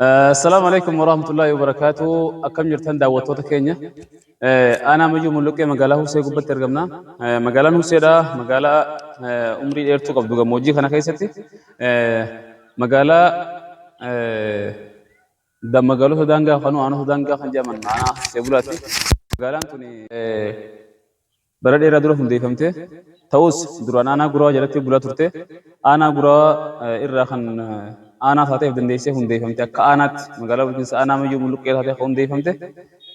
السلام عليكم ورحمة الله وبركاته. أكم جرتان دعوتوتا كينيا. أنا مجو ملوكي مقالة هوسي قبل ترجمنا. مقالة هوسي دا مقالة عمري إيرتو قبضو موجي خنا كيستي. مقالة دا مقالة هدانغا خنو أنا هدانغا خنجا من معنا سيبولاتي. مقالة أنتوني برا ديرا درو هندي فهمتي. تاوس درانا أنا غرا جلتي بولا ترتي. أنا غرا إرا خن أنا ثاتي بدنديسي هندي فهمتي. كأنات مقالة بجنس أنا مجو ملوكي ثاتي هندي فهمتي.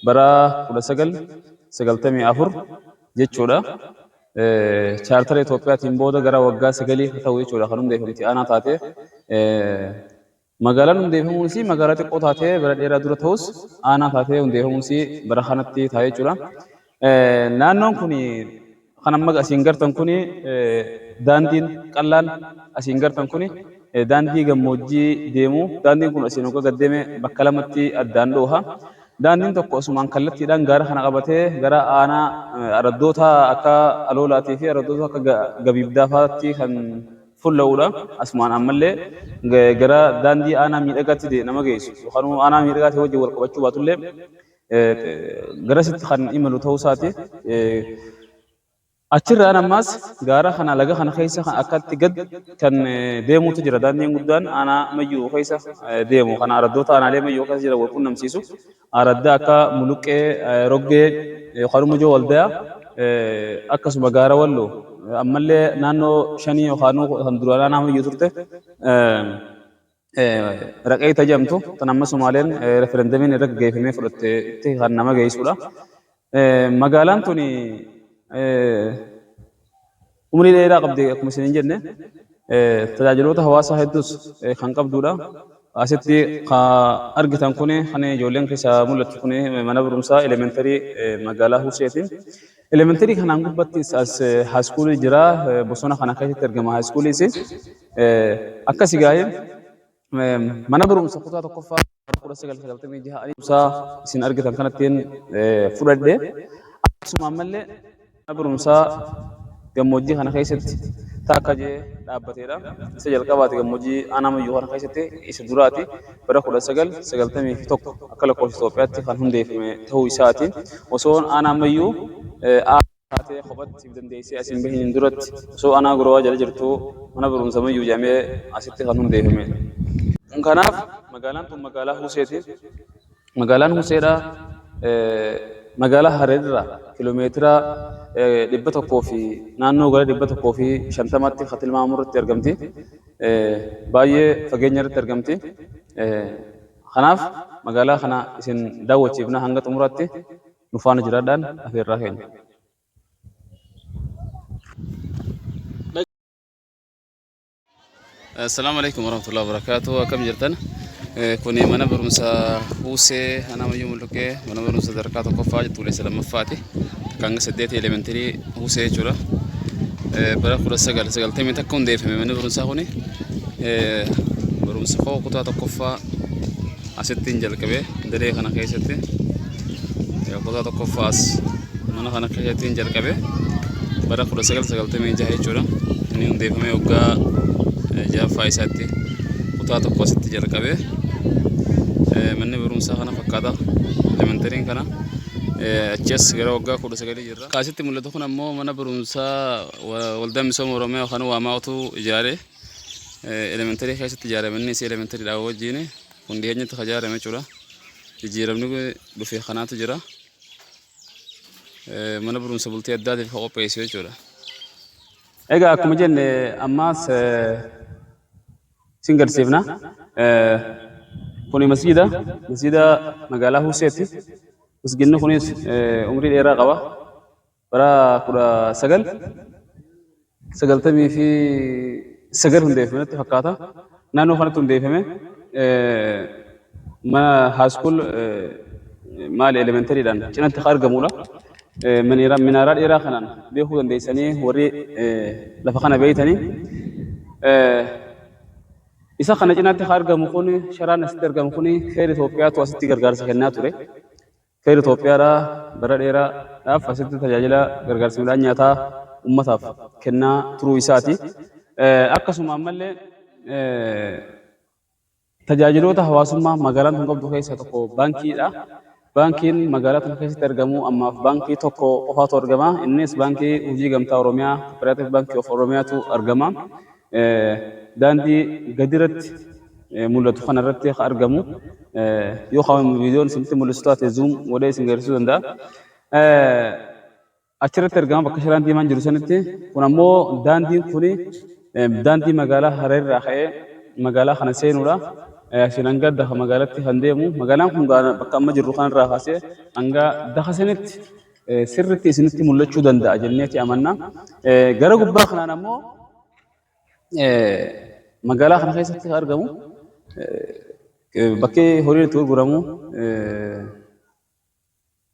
برا كل سجل تمي أفر جتشورا شارتر إثيوبيا تيمبودا غرا وجا سجلي فتاوي جتشورا خنوم ده فهمتي أنا ثاتي مقالة نم ده فهمونسي مقالة تقو ثاتي برا ديرا درو تاوس أنا ثاتي هندي فهمونسي برا خانتي ثاي جتشورا naannoon kun kan amma asiin gartan kun daandiin qallaan asiin gartan kun daandii gammoojjii deemu daandiin kun asiin hogga gaddeeme bakka lamatti addaan dhooha daandiin tokko asumaan kallattiidhaan gaara kana qabatee gara aanaa araddoota akka aloolaatii fi araddoota akka gabiibdaafaatti kan fulla'uudha asumaan ammallee gara daandii aanaa miidhagaatti nama geessu yookaan aanaa miidhagaatti wajjin wal qabachuu baatullee garasitti kan imalu ta'uu isaati. Achirra ammas gaara kana laga kana keessa kan akkatti gad kan deemutu jira daandiin guddaan aanaa mayyuu keessa deemu kana araddoota aanaalee mayyuu keessa jira wal qunnamsiisu aradda akka muluqqee roggee yookaan mujoo waldaa akkasuma gaara walloo ammallee naannoo shanii yookaan kan duraan aanaa mayyuu turte raqee tajamtu tanamma Somaaleen referendamiin irra gaggeeffamee fudhatte kan nama geessudha. Magaalaan tuni umrii dheeraa qabdi akkuma isin jenne tajaajiloota hawaasaa hedduus kan qabdudha. Asitti argitan kuni kan ijoolleen keessaa mul'atu kuni mana barumsaa elementarii magaalaa Huseetiin. Elementarii kanaan gubbatti as haaskuulii jira bosona kana keessatti argama haaskuuliisi akkasi gaa'ee mana barumsa kutaa tokkoffaa kudha sagaltamii jaha barumsaa isin argitan kanattiin fudhadhe akkasuma ammallee mana barumsaa gammoojjii kana keessatti takka jee dhaabbateedha. Isa jalqabaati gammoojjii aanaa mayyuu kana keessatti isa duraati bara 1991 akka lakkoofsa Itoophiyaatti kan hundeeffame ta'uu isaati. Osoo aanaa mayyuu taatee qophatti dandeessee asiin bahin duratti osoo aanaa guroo jala jirtu mana barumsa mayyuu jedhamee asitti kan hundeeffame. Kanaaf magaalaan tun magaalaa Huseeti. Magaalaan Huseedha magaalaa Hareerraa kiiloomeetira 100 fi naannoo gara 150tti kan tilmaamu irratti argamti. Baay'ee fageenya irratti argamti. Kanaaf magaalaa kana isin daawwachiifna hanga xumuraatti nu faana jiraadhaan afeerraa keenya. السلام عليكم ورحمة الله وبركاته. كم جرتنا كوني منا برمسا هوسي أنا ما يوم لك منا برمسا دركات وقفاج طول سلام مفاتي كان سديتي إلمنتري هوسي جورا برا خلاص سجل تيمي تكون ديف منا برمسا هوني برمسا خو قطعة وقفا أستين جل كبه دري خنا كيستي قطعة وقفا منا خنا كيستين جل كبه برا خلاص سجل تيمي جاهي جورا إني ديف مي وقا جاء فايساتي قطعة قوسات جركبه من برمسا خنا فكذا لمنترين كنا أجلس غيره وقع كل سجلي جرا كاسيت مولده خنا مو من برمسا والدم سوم رمي وخنا واماوتو إجارة لمنتري خاصة تجارة مني سي لمنتري داوود جيني كندي هني تخجارة ما شورا تجيرم نقول بفي خنا تجرا من برمسا بولتي أداد الفقو بيسوي شورا إيجا كم جن أماس سينجر سيفنا كوني مسجدة مقالة هوسيتي مسجدنا كوني عمري الإيرا قوا برا كورا سجل تبي في سجل هندي فينا تفكاتا نانو خنا تندي فينا ما هاسكول مال إلمنتري دان كنا تخار جمولا من أراد إيرا خنان بيخو عندي سني وري لفخنا بيتني إذا خنا جينا تخار جمخوني شران استر جمخوني خير إثيوبيا تواسطي غرغر سكننا توري خير إثيوبيا را برا إيرا فاسطي تجاجلا غرغر سمدا نياتا أمتاف كنا تروي ساتي أكسو مامل tajaajiloota hawaasummaa magaalaan kun qabdu keessaa tokko baankiidha. Baankiin magaalaa kana keessatti argamu ammaaf baankii tokko qofaatu argama. Innis baankii hojii gamtaa Oromiyaa, Cooperative Bank of Oromiyaatu argama. Daandii gadirratti mul'atu kanarratti argamu. Yoo qaban viidiyoon isinitti mul'isu taate zuum godhee isin agarsiisuu danda'a. Achirratti argama bakka shiraan diimaan jiru sanitti. Kun ammoo daandiin kuni daandii magaalaa Hareerraa ka'ee magaalaa kana seenuudha. Asiin daha magaalatti kan deemu magaalaan kun bakka amma jirru kanarraa kaasee hanga daha sanitti sirriitti isinitti mul'achuu danda'a jenneeti amanna. Gara gubbaa kanaan ammoo magaalaa kana keessatti argamu bakkee horiin itti gurguramu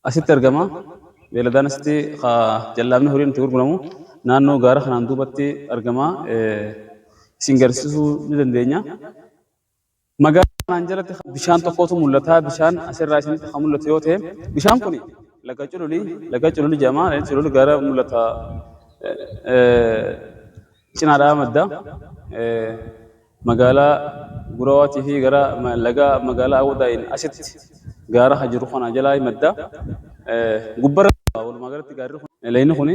asitti argama. Beeladaan asitti jallaabni horiin itti gurguramu naannoo gaara kanaan duubatti argama. Isin agarsiisuu ni dandeenya. Magaalaa kanaan jalatti bishaan tokkotu mul'ata. Bishaan asirraa isinitti kan mul'atu yoo ta'e, bishaan kun laga Cululii jedhama. Cululii gaara mul'ata cinaadhaa madda. Magaalaa Gurawaatii fi gara laga magaalaa Awwadaa'in asitti gaara jiru kana jalaa madda. Gubbarra walumaa galatti gaarri kun leenni kun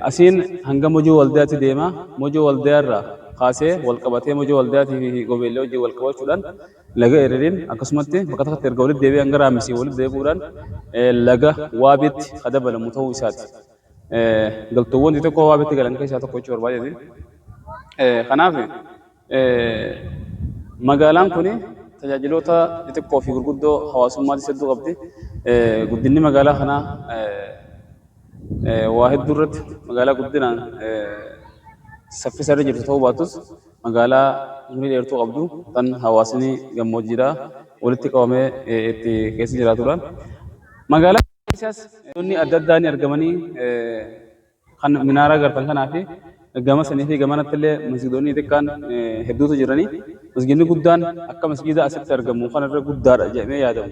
asiin hanga Mojoo Waldaatti deema. Mojoo Waldaarraa kaasee wal qabatee Mojoo Waldaatii fi Gobeellee wajjin wal qabachuudhaan laga Ereriin akkasumatti bakka tokkotti erga walitti deebi'ee hanga Raamisii walitti deebi'uudhaan laga Waabitti kan dabalamu ta'uu isaati. Galtoowwan xixiqqoo Waabitti galan keessaa tokko jechuu barbaadani. Kanaaf magaalaan kun tajaajiloota xixiqqoo fi gurguddoo hawaasummaatti hedduu qabdi. Guddinni magaalaa kanaa waa hedduu irratti magaalaa guddinaan saffisa irra jirtu ta'uu baatus magaalaa umurii dheertuu qabdu kan hawaasni gammoojjiidhaa walitti qabamee itti keessa jiraatudha. Magaalaa keessaas wantoonni adda addaa ni argamanii kan minaaraa agartan kanaa fi gama sanii fi gamanatti illee masjiidonni xiqqaan hedduutu jiranii. Masjiidni guddaan akka masjiida asitti argamu kanarra guddaadha jedhamee yaadamu.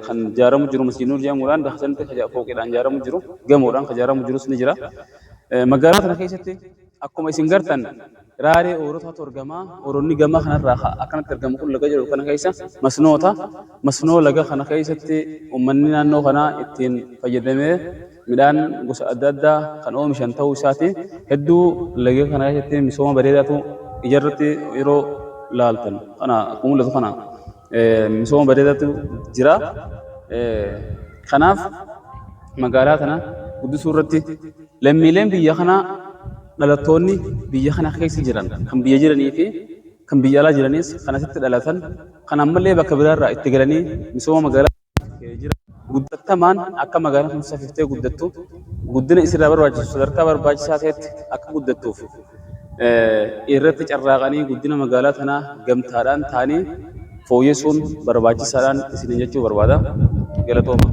Kan ijaaramu jiru masjiidni jedhamuudhaan daasanitti fooqeedhaan ijaaramu jiru gamoodhaan kan ijaaramu jirus ni jira. Magaalaa kana keessatti akkuma isin gartan raaree oorotaatu argama. Ooronni gama kanarraa akkanatti argamu kun laga jedhu kana keessa masnoota. Masnoo laga kana keessatti uummanni naannoo kanaa ittiin fayyadamee midhaan gosa adda addaa kan oomishan ta'uu isaati. Hedduu laga kana keessatti misooma bareedaatu ijarratti yeroo laaltan kana akkuma mul'atu kana misooma bareedaatu jira. Kanaaf magaalaa kana guddisuu irratti lammiileen biyya kanaa dhalattoonni biyya kana keessa jiran kan biyya jiranii fi kan biyya alaa jiranis kan asitti dhalatan kan ammallee bakka biraarraa itti galanii misooma magaalaa jiran guddattamaan akka magaalaan kun saffiftee guddattu guddina isirraa barbaachisu sadarkaa barbaachisaa ta'etti akka guddattuuf irratti carraaqanii guddina magaalaa tanaa gamtaadhaan ta'anii fooyyessuun barbaachisaadhaan isin jechuu barbaada. Galatooma.